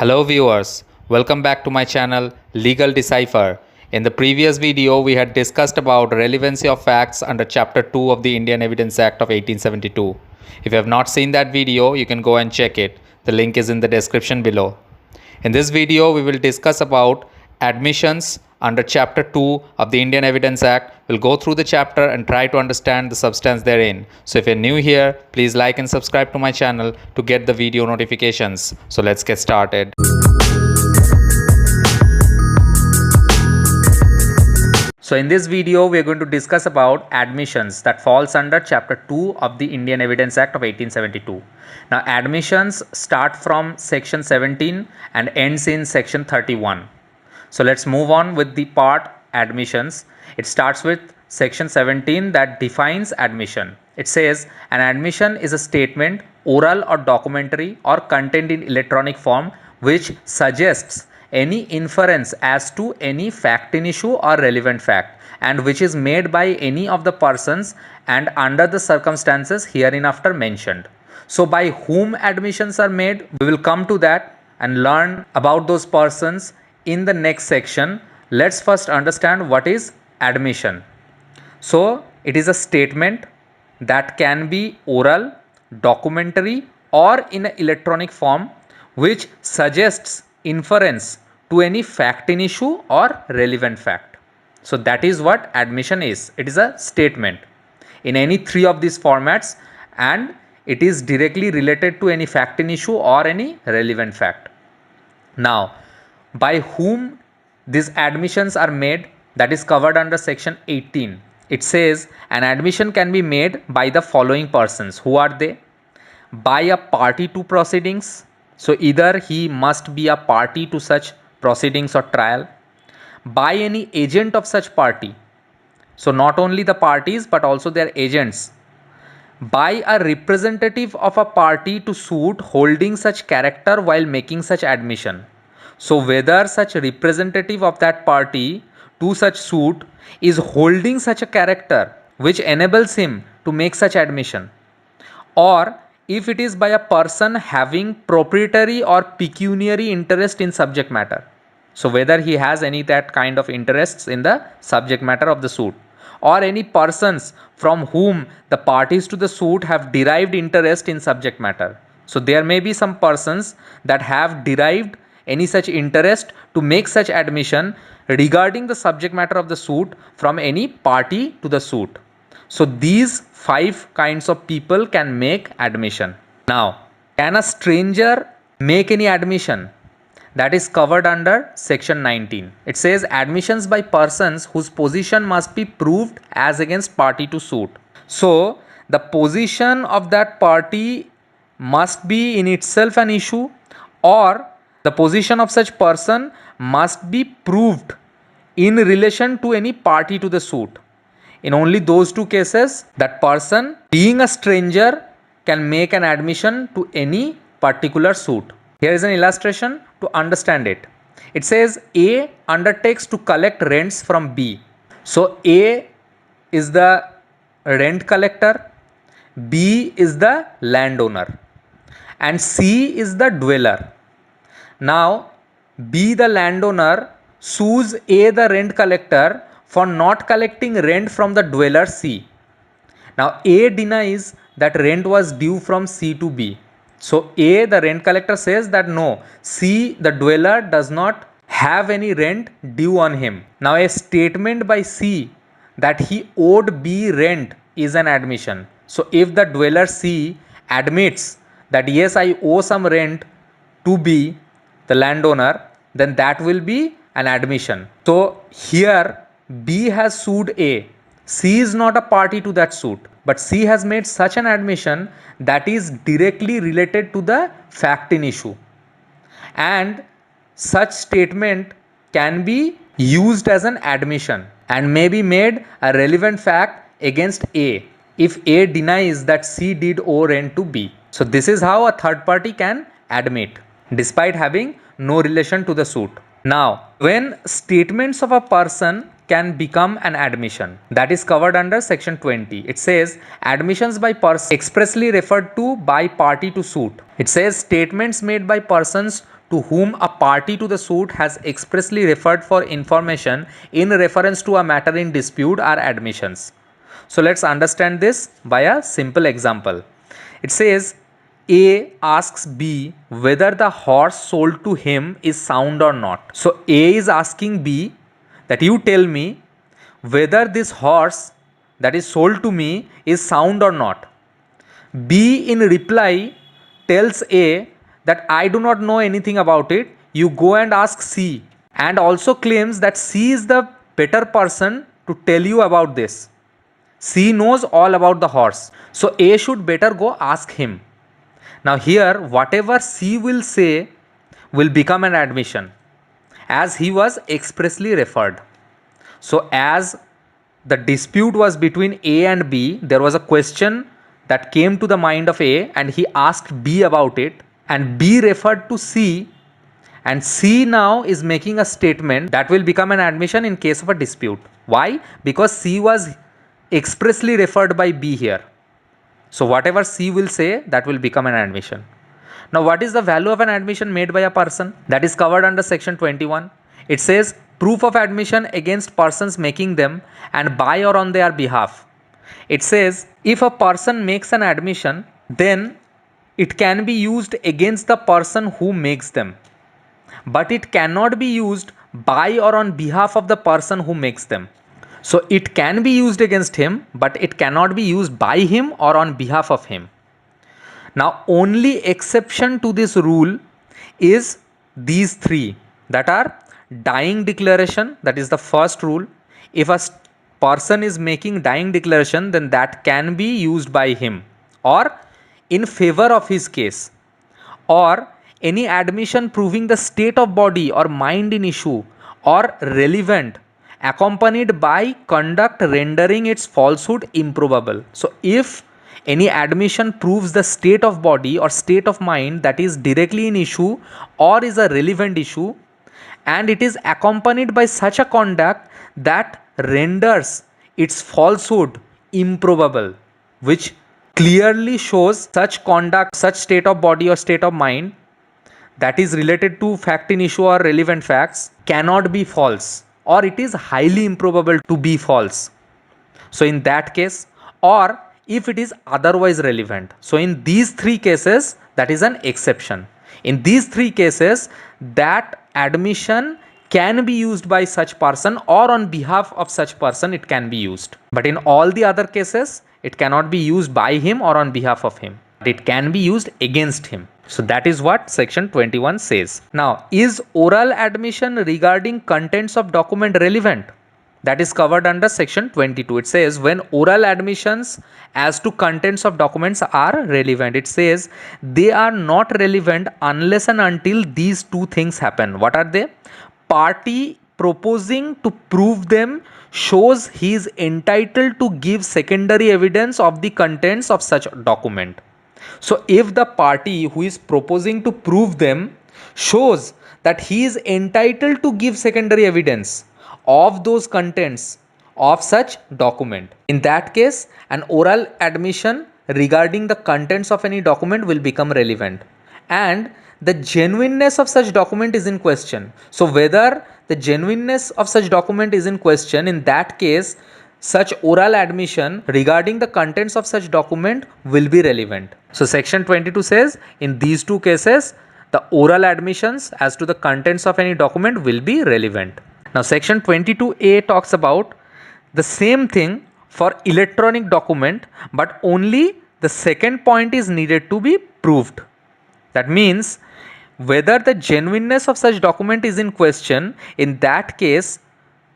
Hello viewers, welcome back to my channel Legal Decipher. In the previous video, we had discussed about relevancy of facts under Chapter 2 of the Indian Evidence Act of 1872. If you have not seen that video, you can go and check it. The link is in the description below. In this video, we will discuss about admissions under Chapter 2 of the Indian Evidence Act. We'll go through the chapter and try to understand the substance therein. So if you're new here, please like and subscribe to my channel to get the video notifications. So let's get started. So in this video, we are going to discuss about admissions that falls under Chapter 2 of the Indian Evidence Act of 1872. Now admissions start from Section 17 and ends in Section 31. So let's move on with the part admissions. It starts with Section 17 that defines admission. It says an admission is a statement, oral or documentary or contained in electronic form, which suggests any inference as to any fact in issue or relevant fact, and which is made by any of the persons and under the circumstances hereinafter mentioned. So by whom admissions are made, we will come to that and learn about those persons in the next section. Let's first understand what is admission. So it is a statement that can be oral, documentary or in an electronic form, which suggests inference to any fact in issue or relevant fact. So that is what admission is. It is a statement in any three of these formats, and it is directly related to any fact in issue or any relevant fact. Now, by whom these admissions are made, that is covered under Section 18. It says an admission can be made by the following persons. Who are they? By a party to proceedings. So either he must be a party to such proceedings or trial. By any agent of such party. So not only the parties but also their agents. By a representative of a party to suit holding such character while making such admission. So whether such representative of that party to such suit is holding such a character which enables him to make such admission, or if it is by a person having proprietary or pecuniary interest in subject matter. So whether he has any that kind of interests in the subject matter of the suit, or any persons from whom the parties to the suit have derived interest in subject matter. So there may be some persons that have derived any such interest to make such admission regarding the subject matter of the suit from any party to the suit. So these 5 kinds of people can make admission. Now, can a stranger make any admission? That is covered under Section 19. It says admissions by persons whose position must be proved as against party to suit. So the position of that party must be in itself an issue, or the position of such person must be proved in relation to any party to the suit. In only those 2 cases, that person, being a stranger, can make an admission to any particular suit. Here is an illustration to understand it. It says A undertakes to collect rents from B. So A is the rent collector, B is the landowner, and C is the dweller. Now B, the landowner, sues A, the rent collector, for not collecting rent from the dweller C. Now A denies that rent was due from C to B. So A, the rent collector, says that no, C, the dweller, does not have any rent due on him. Now a statement by C that he owed B rent is an admission. So if the dweller C admits that yes, I owe some rent to B, the landowner, then that will be an admission. So here B has sued A. C is not a party to that suit, but C has made such an admission that is directly related to the fact in issue, and such statement can be used as an admission and may be made a relevant fact against A if A denies that C did owe rent to B. So this is how a third party can admit despite having no relation to the suit. Now, when statements of a person can become an admission. That is covered under section 20. It says admissions by person expressly referred to by party to suit. It says statements made by persons to whom a party to the suit has expressly referred for information in reference to a matter in dispute are admissions. So let's understand this by a simple example. It says A asks B whether the horse sold to him is sound or not. So A is asking B that you tell me whether this horse that is sold to me is sound or not. B in reply tells A that I do not know anything about it. You go and ask C, and also claims that C is the better person to tell you about this. C knows all about the horse. So A should better go ask him. Now here whatever C will say will become an admission as he was expressly referred. So as the dispute was between A and B, there was a question that came to the mind of A and he asked B about it, and B referred to C, and C now is making a statement that will become an admission in case of a dispute. Why? Because C was expressly referred by B here. So whatever C will say, that will become an admission. Now what is the value of an admission made by a person? That is covered under section 21. It says proof of admission against persons making them and by or on their behalf. It says if a person makes an admission, then it can be used against the person who makes them, but it cannot be used by or on behalf of the person who makes them. So it can be used against him, but it cannot be used by him or on behalf of him. Now only exception to this rule is these three, that are dying declaration, that is the first rule. If a person is making dying declaration, then that can be used by him or in favor of his case, or any admission proving the state of body or mind in issue or relevant accompanied by conduct rendering its falsehood improbable. So if any admission proves the state of body or state of mind that is directly in issue or is a relevant issue, and it is accompanied by such a conduct that renders its falsehood improbable, which clearly shows such conduct, such state of body or state of mind that is related to fact in issue or relevant facts cannot be false, or it is highly improbable to be false. So in that case, or if it is otherwise relevant. So in these three cases, that is an exception. In these three cases, that admission can be used by such person or on behalf of such person it can be used. But in all the other cases, it cannot be used by him or on behalf of him. It can be used against him. So that is what section 21 says. Now, is oral admission regarding contents of document relevant? That is covered under section 22. It says when oral admissions as to contents of documents are relevant, it says they are not relevant unless and until these two things happen. What are they? Party proposing to prove them shows he is entitled to give secondary evidence of the contents of such document. So if the party who is proposing to prove them shows that he is entitled to give secondary evidence of those contents of such document, in that case an oral admission regarding the contents of any document will become relevant, and the genuineness of such document is in question. So whether the genuineness of such document is in question, in that case such oral admission regarding the contents of such document will be relevant. So section 22 says in these two cases the oral admissions as to the contents of any document will be relevant. Now section 22A talks about the same thing for electronic document, but only the second point is needed to be proved. That means whether the genuineness of such document is in question, in that case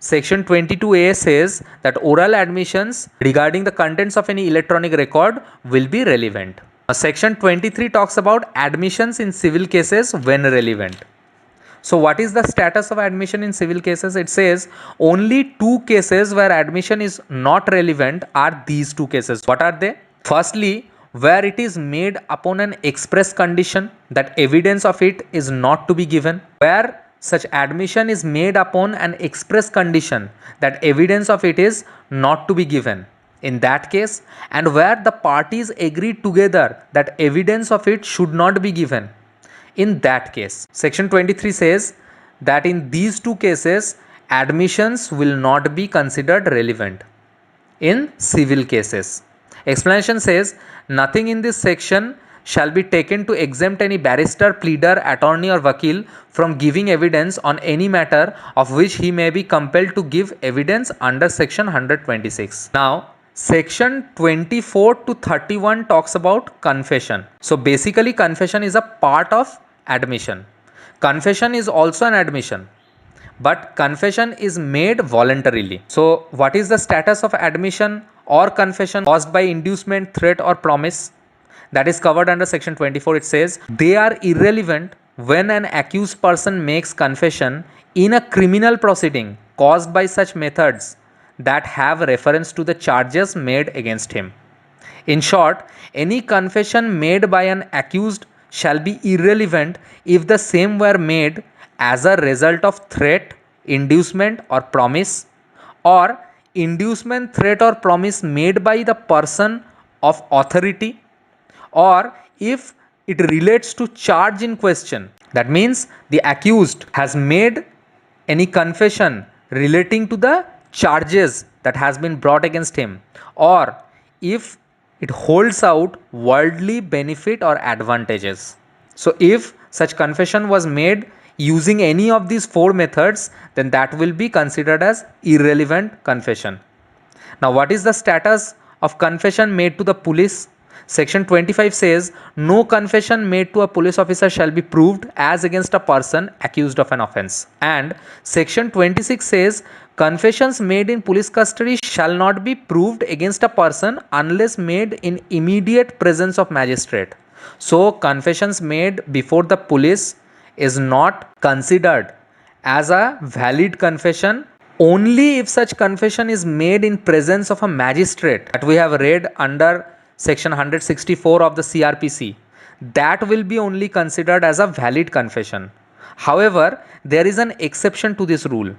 section 22A says that oral admissions regarding the contents of any electronic record will be relevant. Section 23 talks about admissions in civil cases when relevant. So what is the status of admission in civil cases? It says only two cases where admission is not relevant are these two cases. What are they? Firstly, where it is made upon an express condition that evidence of it is not to be given, where such admission is made upon an express condition that evidence of it is not to be given. In that case, and where the parties agree together that evidence of it should not be given, in that case, section 23 says that in these two cases, admissions will not be considered relevant. In civil cases, explanation says nothing in this section shall be taken to exempt any barrister, pleader, attorney or vakil from giving evidence on any matter of which he may be compelled to give evidence under section 126. Now, section 24 to 31 talks about confession. So basically confession is a part of admission. Confession is also an admission, but confession is made voluntarily. So what is the status of admission or confession caused by inducement, threat or promise? That is covered under section 24. It says they are irrelevant when an accused person makes confession in a criminal proceeding caused by such methods that have reference to the charges made against him. In short, any confession made by an accused shall be irrelevant if the same were made as a result of threat, inducement or promise, or inducement, threat or promise made by the person of authority, or if it relates to charge in question. That means the accused has made any confession relating to the charges that has been brought against him, or if it holds out worldly benefit or advantages. So if such confession was made using any of these four methods, then that will be considered as irrelevant confession. Now what is the status of confession made to the police? Section 25 says no confession made to a police officer shall be proved as against a person accused of an offence. And section 26 says confessions made in police custody shall not be proved against a person unless made in immediate presence of magistrate. So confessions made before the police is not considered as a valid confession only if such confession is made in presence of a magistrate that we have read under section 164 of the CRPC. That will be only considered as a valid confession. However, there is an exception to this rule,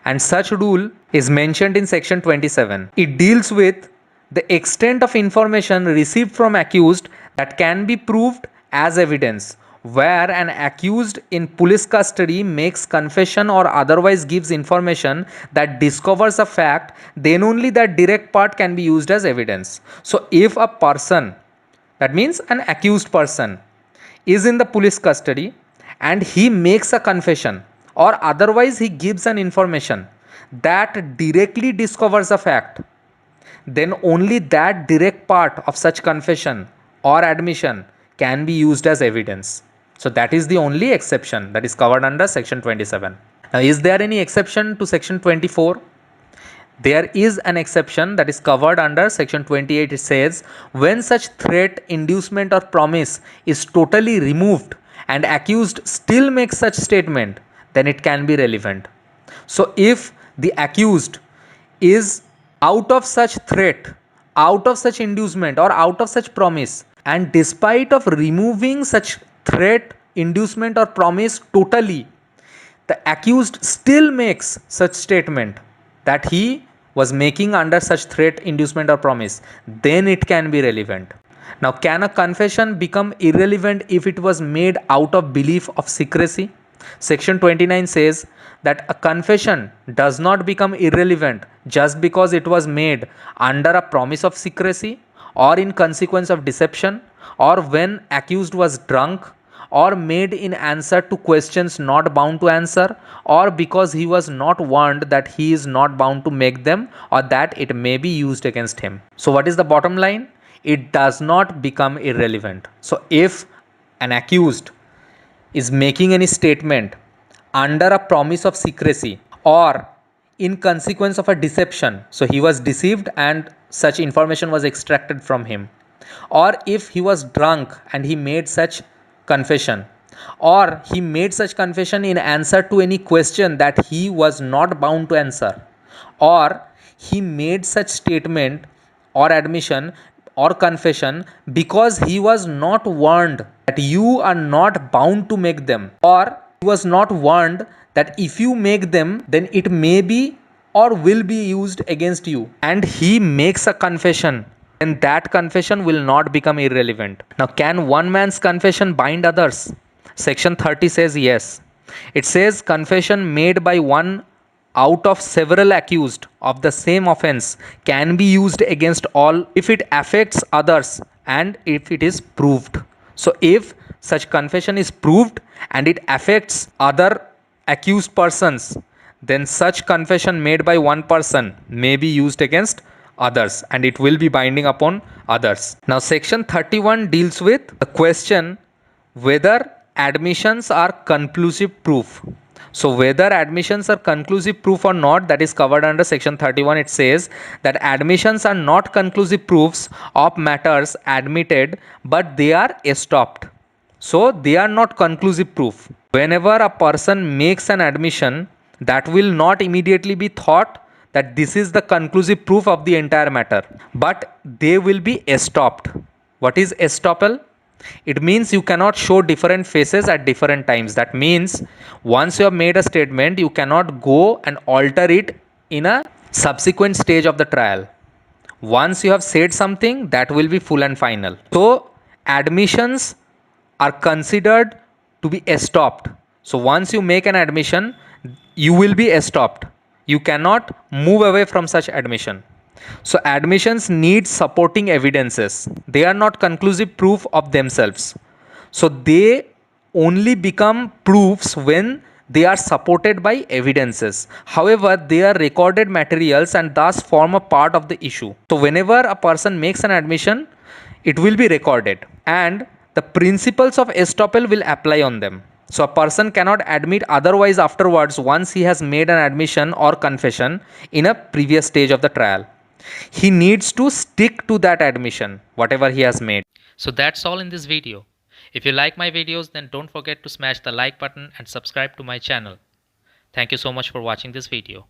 and such rule is mentioned in section 27. It deals with the extent of information received from accused that can be proved as evidence. Where an accused in police custody makes confession or otherwise gives information that discovers a fact, then only that direct part can be used as evidence. So if a person, that means an accused person, is in the police custody and he makes a confession or otherwise he gives an information that directly discovers a fact, then only that direct part of such confession or admission can be used as evidence. So that is the only exception that is covered under section 27. Now is there any exception to section 24? There is an exception that is covered under section 28. It says when such threat, inducement or promise is totally removed and accused still makes such statement, then it can be relevant. So if the accused is out of such threat, out of such inducement or out of such promise, and despite of removing such threat, inducement or promise totally, the accused still makes such statement that he was making under such threat, inducement or promise, then it can be relevant. Now can a confession become irrelevant if it was made out of belief of secrecy? Section 29 says that a confession does not become irrelevant just because it was made under a promise of secrecy or in consequence of deception or when accused was drunk or made in answer to questions not bound to answer or because he was not warned that he is not bound to make them or that it may be used against him. So what is the bottom line? It does not become irrelevant. So if an accused is making any statement under a promise of secrecy or in consequence of a deception, so he was deceived and such information was extracted from him, or if he was drunk and he made such confession, or he made such confession in answer to any question that he was not bound to answer, or he made such statement or admission or confession because he was not warned that you are not bound to make them, or He was not warned that if you make them, then it may be or will be used against you. And he makes a confession, then that confession will not become irrelevant. Now, can one man's confession bind others? Section 30 says yes. It says confession made by one out of several accused of the same offense can be used against all if it affects others and if it is proved. So, if such confession is proved and it affects other accused persons, then such confession made by one person may be used against others and it will be binding upon others. Now, section 31 deals with the question whether admissions are conclusive proof. So, whether admissions are conclusive proof or not, that is covered under section 31. It says that admissions are not conclusive proofs of matters admitted, but they are estopped. So, they are not conclusive proof. Whenever a person makes an admission, that will not immediately be thought that this is the conclusive proof of the entire matter, but they will be estopped. What is estoppel? It means you cannot show different faces at different times. That means once you have made a statement, you cannot go and alter it in a subsequent stage of the trial. Once you have said something, that will be full and final. So, admissions are considered to be estopped. So, once you make an admission, you will be estopped. You cannot move away from such admission. So, admissions need supporting evidences. They are not conclusive proof of themselves. So, they only become proofs when they are supported by evidences. However, they are recorded materials and thus form a part of the issue. So, whenever a person makes an admission, it will be recorded and the principles of estoppel will apply on them. So, a person cannot admit otherwise afterwards once he has made an admission or confession in a previous stage of the trial. He needs to stick to that admission, whatever he has made. So that's all in this video. If you like my videos, then don't forget to smash the like button and subscribe to my channel. Thank you so much for watching this video.